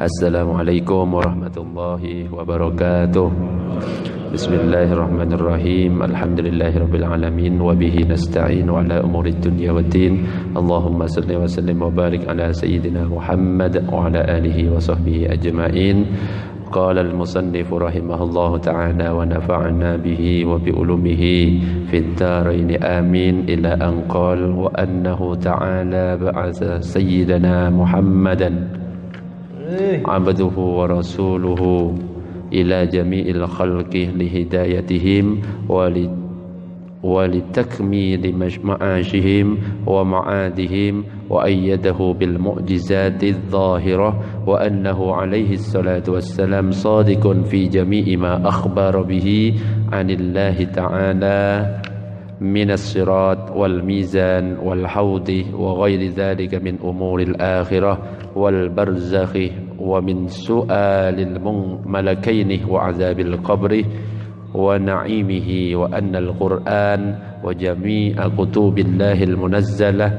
Assalamualaikum warahmatullahi wabarakatuh. Bismillahirrahmanirrahim. Alhamdulillahirabbil alamin wa bihi nasta'in ala umurid dunya waddin. Allahumma shalli wa sallim wa barik ala sayyidina Muhammad wa ala alihi wa sahbihi ajma'in. Qala al-musannif rahimahullahu ta'ala wa nafa'na bihi wa bi ulumihi fid dharain amin ila an qala wa annahu ta'ala ba'atha sayyidana Muhammadan abduhu wa rasuluhu ila jami'il khalqi lihidayatihim wa litakmili ma'ashihim wa ma'adihim wa ayyadahu bil mu'jizati adh-dhahirah wa annahu alayhi salatu wassalam sadiqun fi jami'i ma akhbara bihi 'anillahi ta'ala minas sirat wal mizan wal hawdi wa ghairi dhalika min umuril akhirah wal barzakhi wa min su'alil malakaini wa azabil qabri wa na'imihi wa anna al-Qur'an wa jami'a kutubillahil munazzalah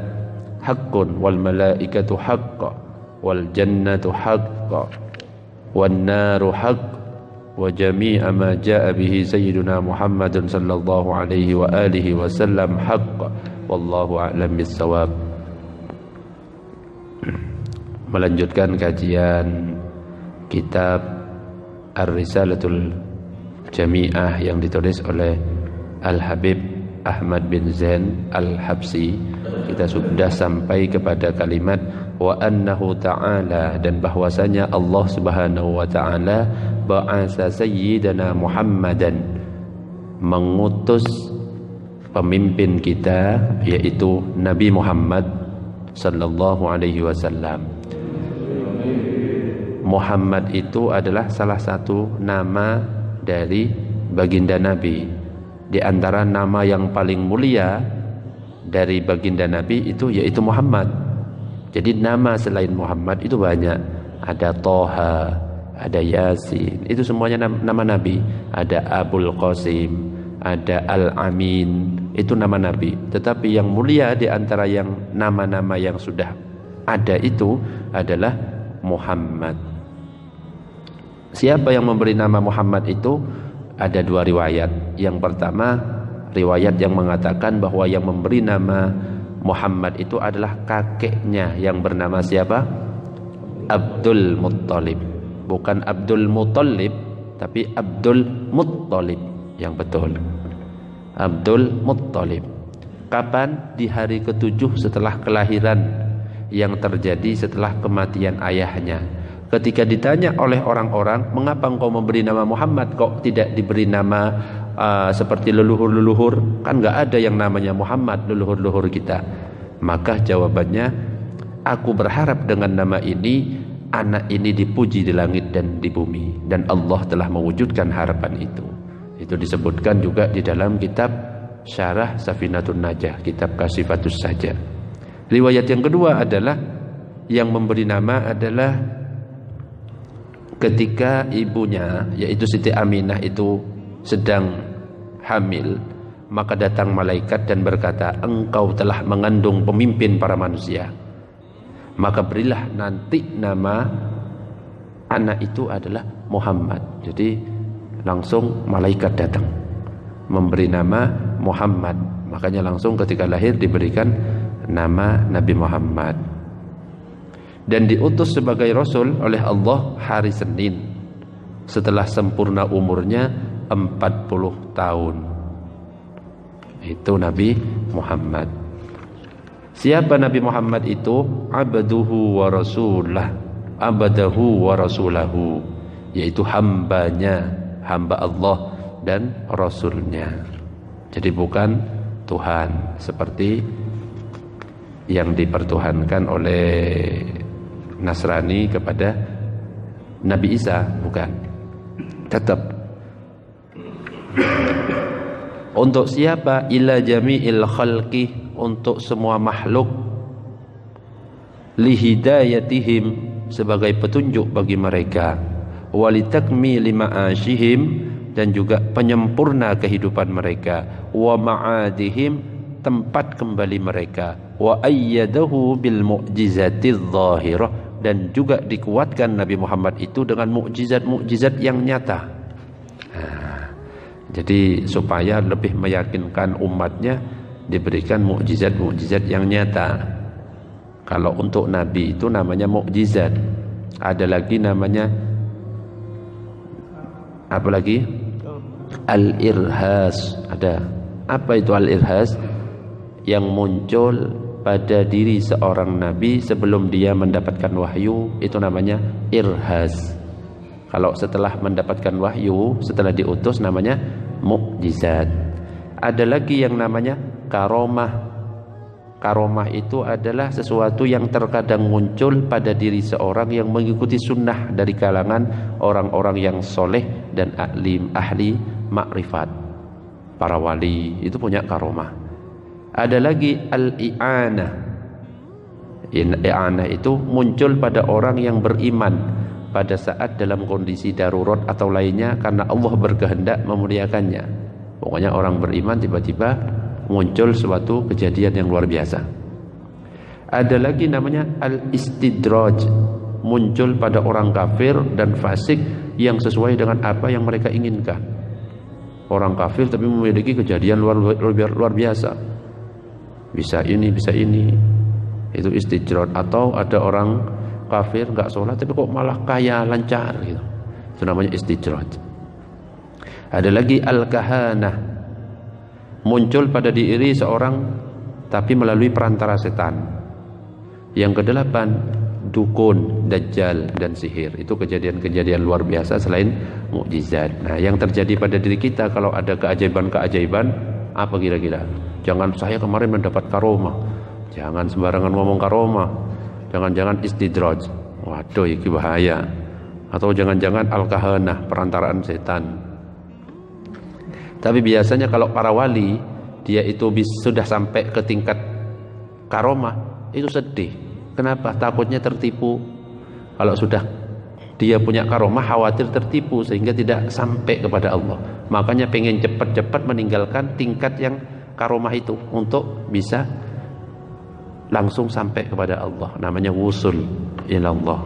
haqqun wal malaikatu haqqan wal jannatu haqqan wan naru haqqan wa jami'a ma jaa bihi sayyiduna Muhammadun sallallahu alaihi wa alihi wa sallam haqqan wallahu a'lam bis-shawab. Melanjutkan kajian kitab Ar-Risalatul Jami'ah yang ditulis oleh Al-Habib Ahmad bin Zain Al-Habsi. Kita sudah sampai kepada kalimat wa annahu ta'ala, dan bahwasanya Allah Subhanahu wa ta'ala ba'atsa sayyidana Muhammadan, mengutus pemimpin kita yaitu Nabi Muhammad sallallahu alaihi wasallam. Muhammad itu adalah salah satu nama dari baginda Nabi. Di antara nama yang paling mulia dari baginda Nabi itu yaitu Muhammad. Jadi nama selain Muhammad itu banyak. Ada Toha, ada Yasin, itu semuanya nama Nabi. Ada Abul Qasim, ada Al-Amin, itu nama Nabi. Tetapi yang mulia di antara yang nama-nama yang sudah ada itu adalah Muhammad. Siapa yang memberi nama Muhammad itu? Ada dua riwayat. Yang pertama, riwayat yang mengatakan bahwa yang memberi nama Muhammad itu adalah kakeknya yang bernama siapa? Abdul Muttalib. Bukan Abdul Muttalib, tapi Abdul Muttalib yang betul. Abdul Muttalib. Kapan? Di hari ke-7 setelah kelahiran, yang terjadi setelah kematian ayahnya. Ketika ditanya oleh orang-orang, mengapa engkau memberi nama Muhammad, kok tidak diberi nama seperti leluhur-leluhur? Kan nggak ada yang namanya Muhammad leluhur-leluhur kita. Maka jawabannya, aku berharap dengan nama ini, anak ini dipuji di langit dan di bumi, dan Allah telah mewujudkan harapan itu. Itu disebutkan juga di dalam kitab Syarah Safinatun Najah, kitab Kasifatus Saja. Riwayat yang kedua adalah yang memberi nama adalah ketika ibunya yaitu Siti Aminah itu sedang hamil, maka datang malaikat dan berkata, engkau telah mengandung pemimpin para manusia, maka berilah nanti nama anak itu adalah Muhammad. Jadi langsung malaikat datang memberi nama Muhammad, makanya langsung ketika lahir diberikan nama Nabi Muhammad. Dan diutus sebagai Rasul oleh Allah hari Senin setelah sempurna umurnya 40 tahun. Itu Nabi Muhammad. Siapa Nabi Muhammad itu? Abduhu wa rasulah, abadahu wa rasulahu, yaitu hambanya, hamba Allah dan Rasulnya. Jadi bukan Tuhan seperti yang dipertuhankan oleh Nasrani kepada Nabi Isa, bukan. Tetap untuk siapa? Ila jami'il khalqi, untuk semua makhluk, lihidayatihim, sebagai petunjuk bagi mereka, walitakmili ma'ashihim, dan juga penyempurna kehidupan mereka, wa ma'adihim, tempat kembali mereka, wa ayyadahu bil mu'jizati adh-dhahirah, dan juga dikuatkan Nabi Muhammad itu dengan mukjizat-mukjizat yang nyata. Jadi supaya lebih meyakinkan umatnya diberikan mukjizat-mukjizat yang nyata. Kalau untuk Nabi itu namanya mukjizat. Ada lagi namanya apa lagi? Al-irhas. Ada. Apa itu al-irhas? Yang muncul pada diri seorang nabi sebelum dia mendapatkan wahyu, itu namanya irhas. Kalau setelah mendapatkan wahyu, setelah diutus, namanya mukjizat. Ada lagi yang namanya karomah. Karomah itu adalah sesuatu yang terkadang muncul pada diri seorang yang mengikuti sunnah dari kalangan orang-orang yang soleh dan ahli makrifat. Para wali itu punya karomah. Ada lagi al-i'anah. I'anah itu muncul pada orang yang beriman pada saat dalam kondisi darurat atau lainnya karena Allah berkehendak memuliakannya. Pokoknya orang beriman tiba-tiba muncul suatu kejadian yang luar biasa. Ada lagi namanya al-istidraj, muncul pada orang kafir dan fasik yang sesuai dengan apa yang mereka inginkan. Orang kafir tapi memiliki kejadian luar biasa. Bisa ini, bisa ini. Itu istidraj. Atau ada orang kafir enggak sholat tapi kok malah kaya, lancar gitu. Itu namanya istidraj. Ada lagi al-kahanah, muncul pada diri seorang tapi melalui perantara setan. Yang kedelapan, dukun, dajjal, dan sihir. Itu kejadian-kejadian luar biasa selain mukjizat. Nah, yang terjadi pada diri kita kalau ada keajaiban-keajaiban, apa kira-kira? Jangan saya kemarin mendapat karomah. Jangan sembarangan ngomong karomah. Jangan-jangan istidraj. Waduh, ini bahaya. Atau jangan-jangan al-kahanah, perantaraan setan. Tapi biasanya kalau para wali, dia itu sudah sampai ke tingkat karomah, itu sedih. Kenapa? Takutnya tertipu. Kalau sudah dia punya karomah, khawatir tertipu sehingga tidak sampai kepada Allah. Makanya pengen cepat-cepat meninggalkan tingkat yang karomah itu untuk bisa langsung sampai kepada Allah. Namanya wusul ilallah.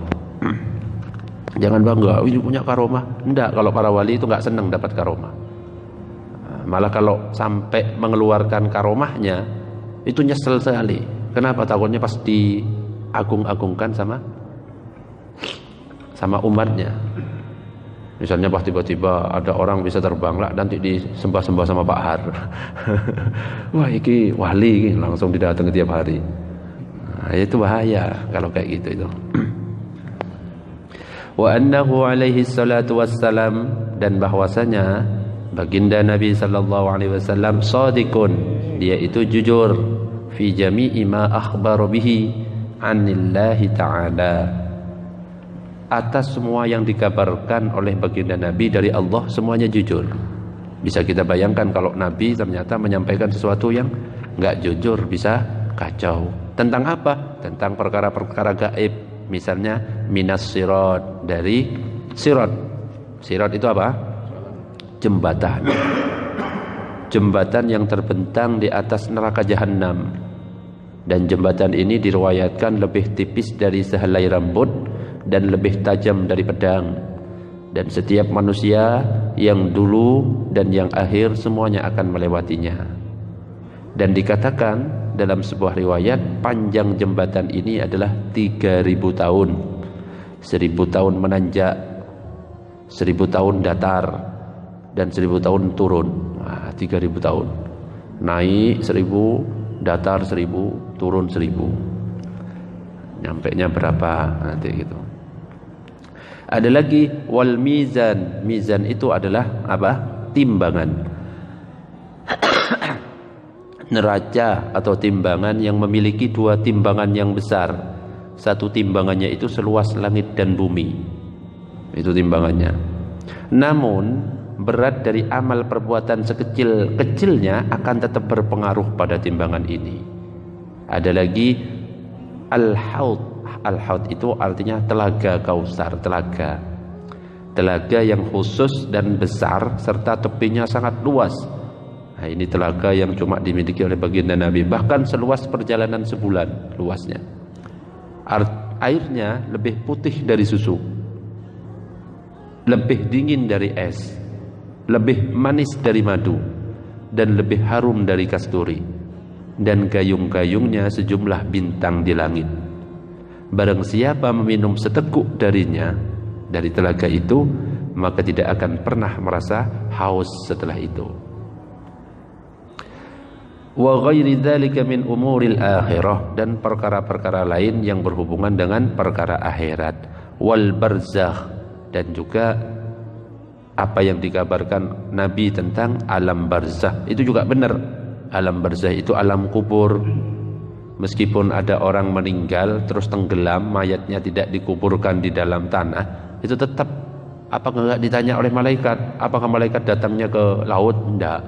Jangan bangga, ini punya karomah. Enggak, kalau para wali itu enggak senang dapat karomah. Malah kalau sampai mengeluarkan karomahnya itu nyesel sekali. Kenapa? Takutnya pas diagung-agungkan sama umatnya. Misalnya pas tiba-tiba ada orang bisa terbang lah, nanti disembah-sembah sama Pak Har. Wah, iki wali, iki langsung didatangi tiap hari. Nah, itu bahaya kalau kayak gitu itu. Wa annahu alaihi salatu wassalam, dan bahwasanya baginda Nabi sallallahu alaihi wasallam shadiqun, dia itu jujur fi jami'i ma akhbara bihi anillahi ta'ala, atas semua yang dikabarkan oleh baginda Nabi dari Allah semuanya jujur. Bisa kita bayangkan kalau Nabi ternyata menyampaikan sesuatu yang enggak jujur, bisa kacau. Tentang apa? Tentang perkara-perkara gaib. Misalnya minas sirat, dari sirat. Sirat itu apa? Jembatan. Jembatan yang terbentang di atas neraka jahanam. Dan jembatan ini diriwayatkan lebih tipis dari sehelai rambut dan lebih tajam dari pedang. Dan setiap manusia yang dulu dan yang akhir semuanya akan melewatinya. Dan dikatakan dalam sebuah riwayat, panjang jembatan ini adalah 3.000 tahun. 1.000 tahun menanjak, 1.000 tahun datar, dan 1.000 tahun turun. Nah, 3.000 tahun. Naik 1.000, datar 1.000, turun 1.000. Nyampenya berapa nanti gitu. Ada lagi wal mizan. Mizan itu adalah apa? Timbangan. Neraca atau timbangan yang memiliki dua timbangan yang besar. Satu timbangannya itu seluas langit dan bumi. Itu timbangannya. Namun berat dari amal perbuatan sekecil-kecilnya akan tetap berpengaruh pada timbangan ini. Ada lagi al-haud. Al-haud itu artinya telaga Kausar, telaga. Telaga yang khusus dan besar serta tepinya sangat luas. Nah, ini telaga yang cuma dimiliki oleh baginda Nabi, bahkan seluas perjalanan sebulan luasnya. airnya lebih putih dari susu, lebih dingin dari es, lebih manis dari madu, dan lebih harum dari kasturi, dan gayung-gayungnya sejumlah bintang di langit. Barang siapa meminum seteguk darinya, dari telaga itu, maka tidak akan pernah merasa haus setelah itu. Wa ghairi dzalika min umuril akhirah, dan perkara-perkara lain yang berhubungan dengan perkara akhirat, wal barzakh, dan juga apa yang dikabarkan Nabi tentang alam barzakh itu juga benar. Alam barzakh itu alam kubur. Meskipun ada orang meninggal terus tenggelam, mayatnya tidak dikuburkan di dalam tanah, itu tetap apakah enggak ditanya oleh malaikat? Apakah malaikat datangnya ke laut? Enggak.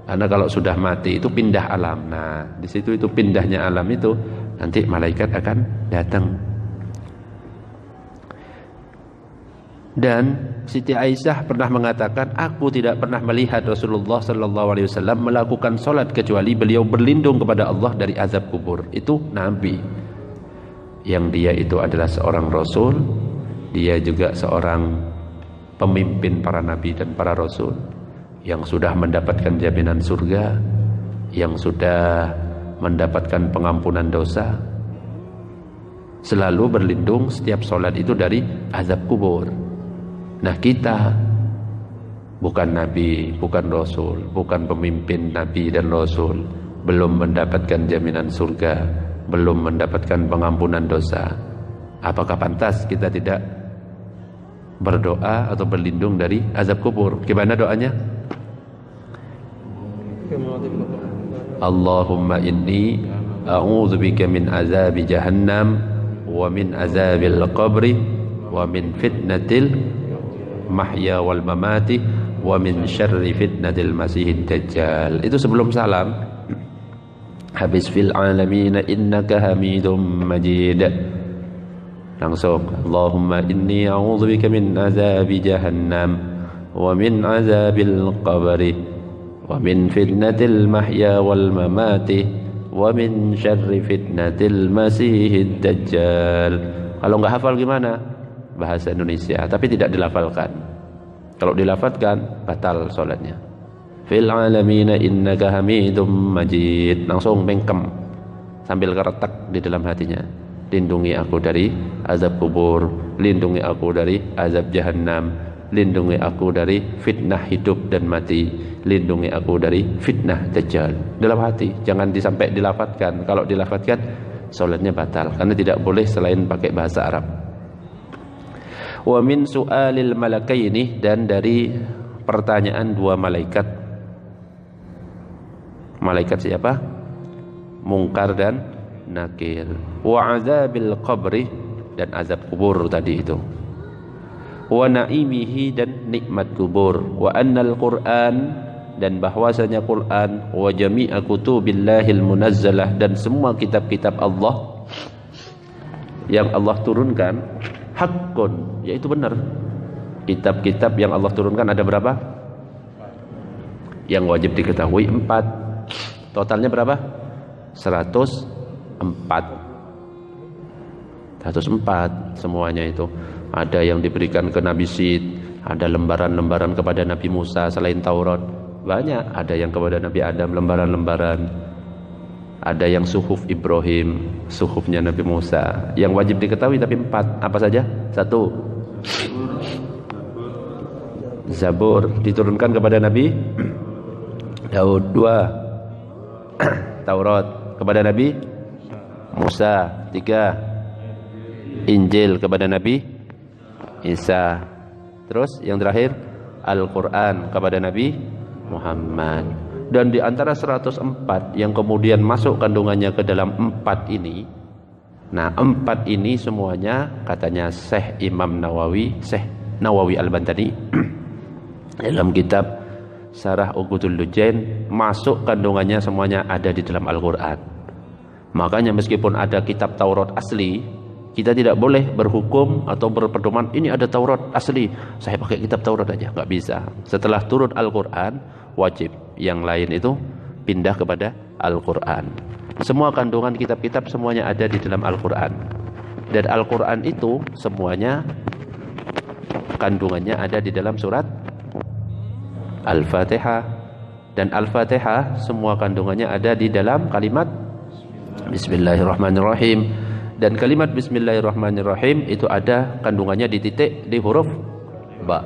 Karena kalau sudah mati itu pindah alam. Nah, di situ itu pindahnya alam itu nanti malaikat akan datang. Dan Siti Aisyah pernah mengatakan, aku tidak pernah melihat Rasulullah sallallahu alaihi wasallam melakukan salat kecuali beliau berlindung kepada Allah dari azab kubur. Itu Nabi. Yang dia itu adalah seorang rasul, dia juga seorang pemimpin para nabi dan para rasul, yang sudah mendapatkan jaminan surga, yang sudah mendapatkan pengampunan dosa, selalu berlindung setiap sholat itu dari azab kubur. Nah, kita bukan nabi, bukan rasul, bukan pemimpin nabi dan rasul, belum mendapatkan jaminan surga, belum mendapatkan pengampunan dosa. Apakah pantas kita tidak berdoa atau berlindung dari azab kubur? Gimana doanya? Allahumma inni a'udzubika min azabi jahannam wa min azabil qabri wa min fitnatil mahya wal mamati wa min syarri fitnatil masihid dajjal. Itu sebelum salam. Habis fil alamin innaka hamidum majid. Langsung Allahumma inni a'udzubika min azabi jahannam wa min azabil qabri wa min fitnatil mahya wal mamati wa min syarri fitnatil masihid dajjal. Kalau nggak hafal gimana? Bahasa Indonesia tapi tidak dilafalkan. Kalau dilafalkan batal salatnya. Fil alamin innaka hamidum majid. Langsung bengkem sambil keretak di dalam hatinya. Lindungi aku dari azab kubur, lindungi aku dari azab jahannam, lindungi aku dari fitnah hidup dan mati, lindungi aku dari fitnah dajjal. Dalam hati, jangan sampai dilafatkan. Kalau dilafatkan, salatnya batal karena tidak boleh selain pakai bahasa Arab. Wa min su'alil malakaini, dan dari pertanyaan dua malaikat. Malaikat siapa? Mungkar dan Nakir. Wa azabil qabri, dan azab kubur tadi itu. Wa naimihi, dan nikmat kubur. Wa annal Qur'an, dan bahwasanya Quran, wa jami'a kutubillahil munazzalah, dan semua kitab-kitab Allah yang Allah turunkan, haqqun, yaitu benar. Kitab-kitab yang Allah turunkan ada berapa? Yang wajib diketahui 4. Totalnya berapa? 104 semuanya itu. Ada yang diberikan ke Nabi Sid, ada lembaran-lembaran kepada Nabi Musa selain Taurat, banyak. Ada yang kepada Nabi Adam lembaran-lembaran, ada yang suhuf Ibrahim, suhufnya Nabi Musa. Yang wajib diketahui tapi 4. Apa saja? 1, Zabur diturunkan kepada Nabi Daud. 2, Taurat kepada Nabi Musa. 3, Injil kepada Nabi Isa. Terus yang terakhir Al-Quran kepada Nabi Muhammad. Dan di antara 104 yang kemudian masuk kandungannya ke dalam 4 ini, nah 4 ini semuanya katanya Syekh Imam Nawawi, Syekh Nawawi Al-Bantani dalam kitab Syarah Uqudul Lujain, masuk kandungannya semuanya ada di dalam Al-Quran. Makanya meskipun ada kitab Taurat asli, kita tidak boleh berhukum atau berpedoman ini ada Taurat asli, saya pakai kitab Taurat aja, nggak bisa. Setelah turun Al-Quran, wajib yang lain itu pindah kepada Al-Quran. Semua kandungan kitab-kitab semuanya ada di dalam Al-Quran. Dan Al-Quran itu semuanya kandungannya ada di dalam surat Al-Fatihah. Dan Al-Fatihah semua kandungannya ada di dalam kalimat Bismillahirrahmanirrahim. Dan kalimat Bismillahirrahmanirrahim itu ada kandungannya di titik, di huruf ba.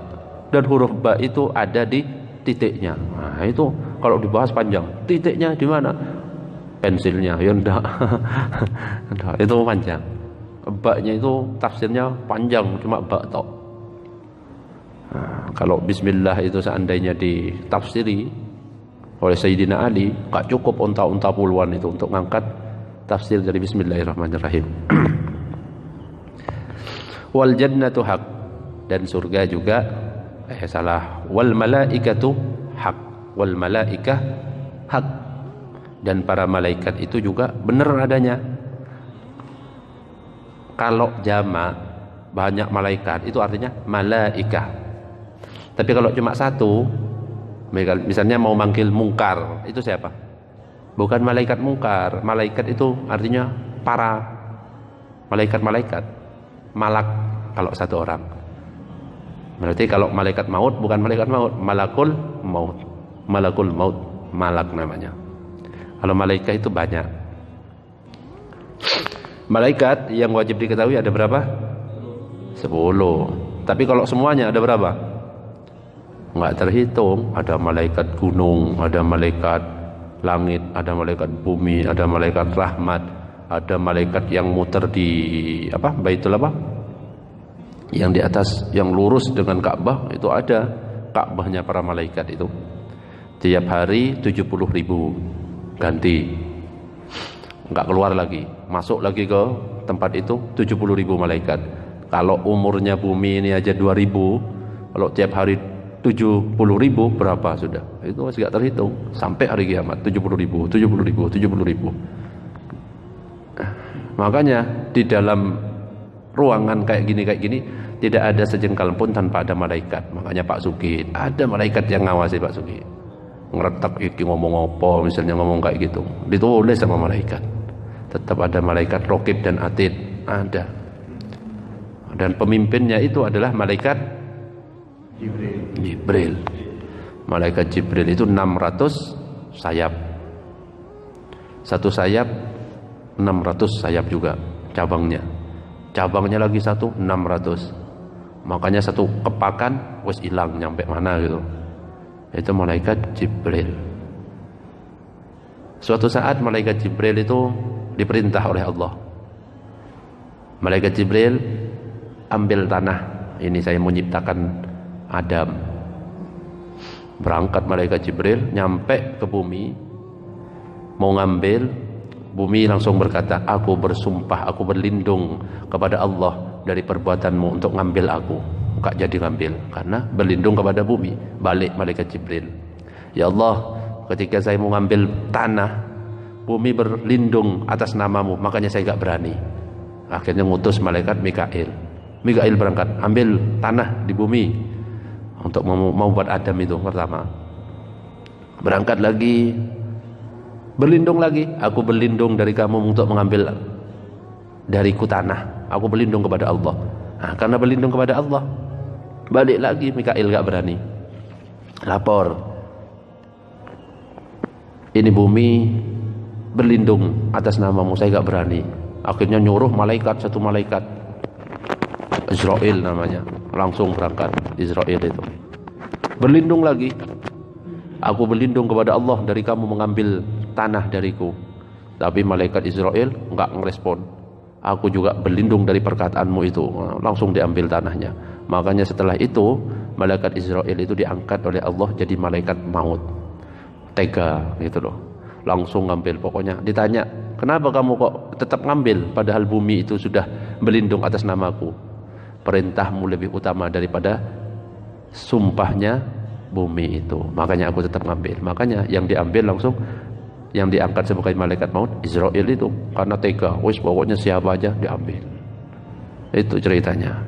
Dan huruf ba itu ada di titiknya. Nah itu kalau dibahas panjang. Titiknya di mana? Pensilnya, ya enggak. Itu panjang. Ba-nya itu tafsirnya panjang, cuma ba tok. Nah, kalau Bismillah itu seandainya ditafsiri oleh Sayyidina Ali, gak cukup unta-unta puluhan itu untuk ngangkat tafsir dari Bismillahirrahmanirrahim. Wal jannatu haq, dan surga juga wal malaikatu haq, wal malaikah haq, dan para malaikat itu juga benar adanya. Kalau jama banyak malaikat itu artinya malaikah. Tapi kalau cuma satu, misalnya mau manggil mungkar, itu siapa? Bukan malaikat mungkar. Malaikat itu artinya para malaikat-malaikat. Malak kalau satu orang. Berarti kalau malaikat maut bukan malaikat maut, malakul maut. Malakul maut, malak namanya. Kalau malaikat itu banyak. Malaikat yang wajib diketahui ada berapa? 10. Tapi kalau semuanya ada berapa? Enggak terhitung. Ada malaikat gunung, ada malaikat langit, ada malaikat bumi, ada malaikat rahmat, ada malaikat yang muter di Baitul yang di atas, yang lurus dengan Ka'bah, itu ada Ka'bahnya para malaikat itu. Tiap hari 70.000 ganti, enggak keluar lagi, masuk lagi ke tempat itu 70.000 malaikat. Kalau umurnya bumi ini aja 2.000, kalau tiap hari 70.000 berapa sudah? Itu masih enggak terhitung sampai hari kiamat. 70.000. Makanya di dalam ruangan kayak gini tidak ada sejengkal pun tanpa ada malaikat. Makanya Pak Suki ada malaikat yang ngawasi Pak Suki. Ngeretak iki ngomong apa, misalnya ngomong kayak gitu, ditulis sama malaikat. Tetap ada malaikat Raqib dan Atid, ada. Dan pemimpinnya itu adalah malaikat Jibril. Malaikat Jibril itu 600 sayap. Satu sayap 600 sayap juga cabangnya. Cabangnya lagi satu 600. Makanya satu kepakan wis hilang nyampe mana gitu. Itu malaikat Jibril. Suatu saat malaikat Jibril itu diperintah oleh Allah. Malaikat Jibril ambil tanah. Ini saya menciptakan Adam. Berangkat malaikat Jibril nyampe ke bumi, mau ngambil, bumi langsung berkata, aku bersumpah, aku berlindung kepada Allah dari perbuatanmu untuk ngambil aku. Enggak jadi ngambil karena berlindung kepada bumi. Balik malaikat Jibril, ya Allah, ketika saya mau ngambil tanah, bumi berlindung atas namamu, makanya saya enggak berani. Akhirnya ngutus malaikat Mikail. Mikail berangkat ambil tanah di bumi untuk mau buat Adam itu pertama. Berangkat lagi, berlindung lagi, aku berlindung dari kamu untuk mengambil dariku tanah. Aku berlindung kepada Allah. Nah, karena berlindung kepada Allah, balik lagi Mikail gak berani. Lapor, ini bumi berlindung atas namamu, saya gak berani. Akhirnya nyuruh malaikat, satu malaikat Israel namanya, langsung berangkat. Israel itu berlindung lagi, aku berlindung kepada Allah dari kamu mengambil tanah dariku. Tapi malaikat Israel enggak ngerespon, aku juga berlindung dari perkataanmu itu. Langsung diambil tanahnya. Makanya setelah itu malaikat Israel itu diangkat oleh Allah jadi malaikat maut. Tega gitu loh, langsung ngambil. Pokoknya ditanya, kenapa kamu kok tetap ngambil padahal bumi itu sudah berlindung atas namaku? Perintahmu lebih utama daripada sumpahnya bumi itu, makanya aku tetap ngambil. Makanya yang diambil langsung, yang diangkat sebagai malaikat maut Israel itu, karena tega, wis pokoknya siapa aja diambil. Itu ceritanya.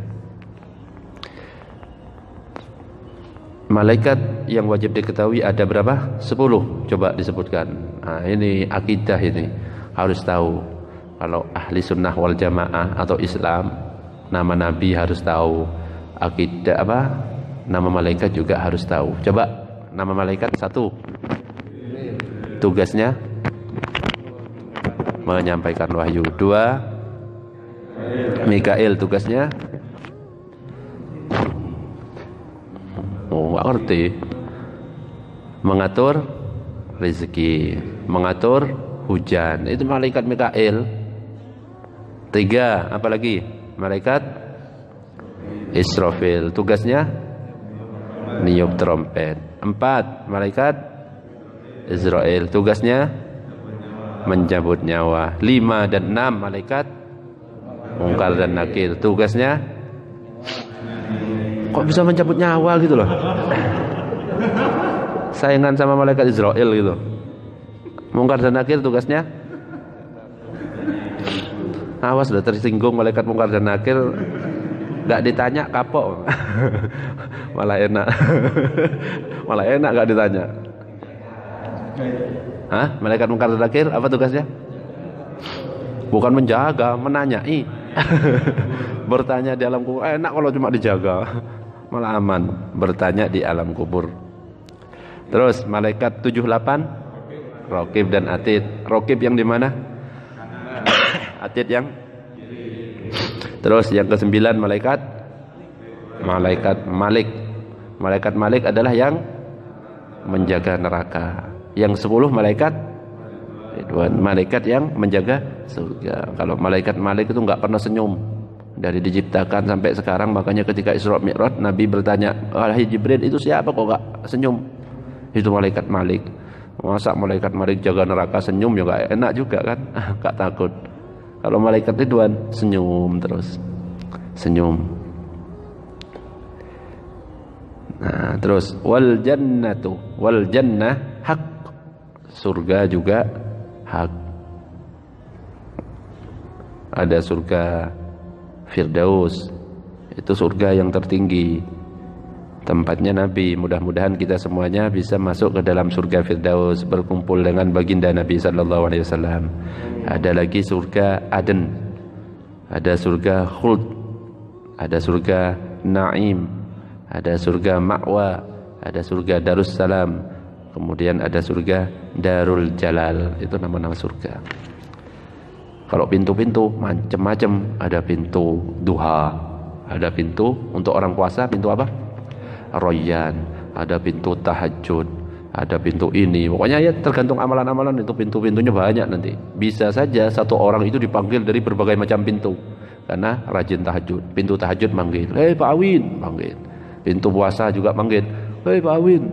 Malaikat yang wajib diketahui ada berapa? 10. Coba disebutkan. Nah, ini akidah, ini harus tahu. Kalau ahli sunnah wal jamaah atau Islam, nama nabi harus tahu, akidah apa, nama malaikat juga harus tahu. Coba nama malaikat satu, tugasnya menyampaikan wahyu. Dua, Mikail tugasnya nggak ngerti, mengatur rezeki, mengatur hujan, itu malaikat Mikail. Tiga, apalagi malaikat Israfil, tugasnya niup trompet. Empat, malaikat Israel, tugasnya mencabut nyawa. 5 dan 6, malaikat Mungkar dan Nakir, tugasnya kok bisa mencabut nyawa gitu loh, saingan sama malaikat Israel gitu. Mungkar dan Nakir tugasnya, awas sudah tersinggung malaikat Mungkar dan Nakir, gak ditanya kapok. Malah enak. Malah enak gak ditanya. Hah? Malaikat Mungkar dan Nakir apa tugasnya? Bukan menjaga, menanyai. Bertanya di alam kubur enak kalau cuma dijaga, malah aman. Bertanya di alam kubur. Terus malaikat 78, Raqib dan Atid. Raqib yang di mana? Atid yang. Terus yang ke-9 malaikat Malik. Malaikat Malik adalah yang menjaga neraka. Yang 10 malaikat Ridwan, malaikat yang menjaga surga. Kalau malaikat Malik itu enggak pernah senyum dari diciptakan sampai sekarang. Makanya ketika Isra Mi'raj Nabi bertanya, "Wahai Jibril, itu siapa kok enggak senyum?" Itu malaikat Malik. Masa malaikat Malik jaga neraka senyum, ya enggak enak juga kan? Enggak takut. Kalau malaikat Ridwan senyum terus. Senyum. Nah, terus wal jannah hak. Surga juga hak. Ada surga Firdaus, itu surga yang tertinggi, tempatnya Nabi. Mudah-mudahan kita semuanya bisa masuk ke dalam surga Firdaus, berkumpul dengan baginda Nabi sallallahu alaihi wasallam. Ada lagi surga Aden, ada surga Khuld, ada surga Naim, ada surga Ma'wa, ada surga Darussalam, kemudian ada surga Darul Jalal. Itu nama-nama surga. Kalau pintu-pintu macam-macam, ada pintu duha, ada pintu untuk orang puasa, pintu apa? Royan, ada pintu tahajud, ada pintu ini. Pokoknya ya tergantung amalan-amalan, itu pintu-pintunya banyak nanti. Bisa saja satu orang itu dipanggil dari berbagai macam pintu karena rajin tahajud. Pintu tahajud manggil, "Hei Pak Awin," manggil. Pintu puasa juga manggil, "Hei Pak Awin."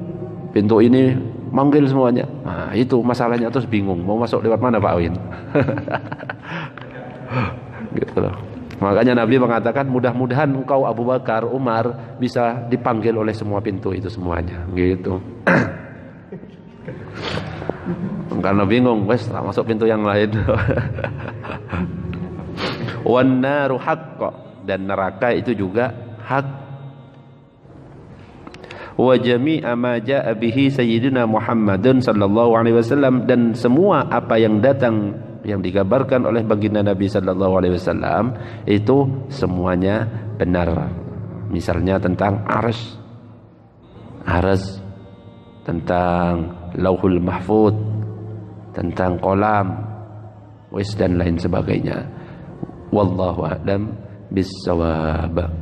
Pintu ini manggil semuanya. Nah, itu masalahnya, terus bingung mau masuk lewat mana Pak Awin. Gitu loh. Makanya Nabi mengatakan, mudah-mudahan engkau Abu Bakar, Umar bisa dipanggil oleh semua pintu itu semuanya. Gitu. Karena bingung, wes masuk pintu yang lain. Wan naru haqq, dan neraka itu juga hak. Wa jami'a ma jaa'a bihi sayyidina Muhammadun sallallahu alaihi wasallam, dan semua apa yang datang yang dikabarkan oleh baginda Nabi sallallahu alaihi wasallam itu semuanya benar. Misalnya tentang arsy, tentang Lauhul Mahfuz, tentang kolam, wis dan lain sebagainya. Wallahu a'lam bissawab.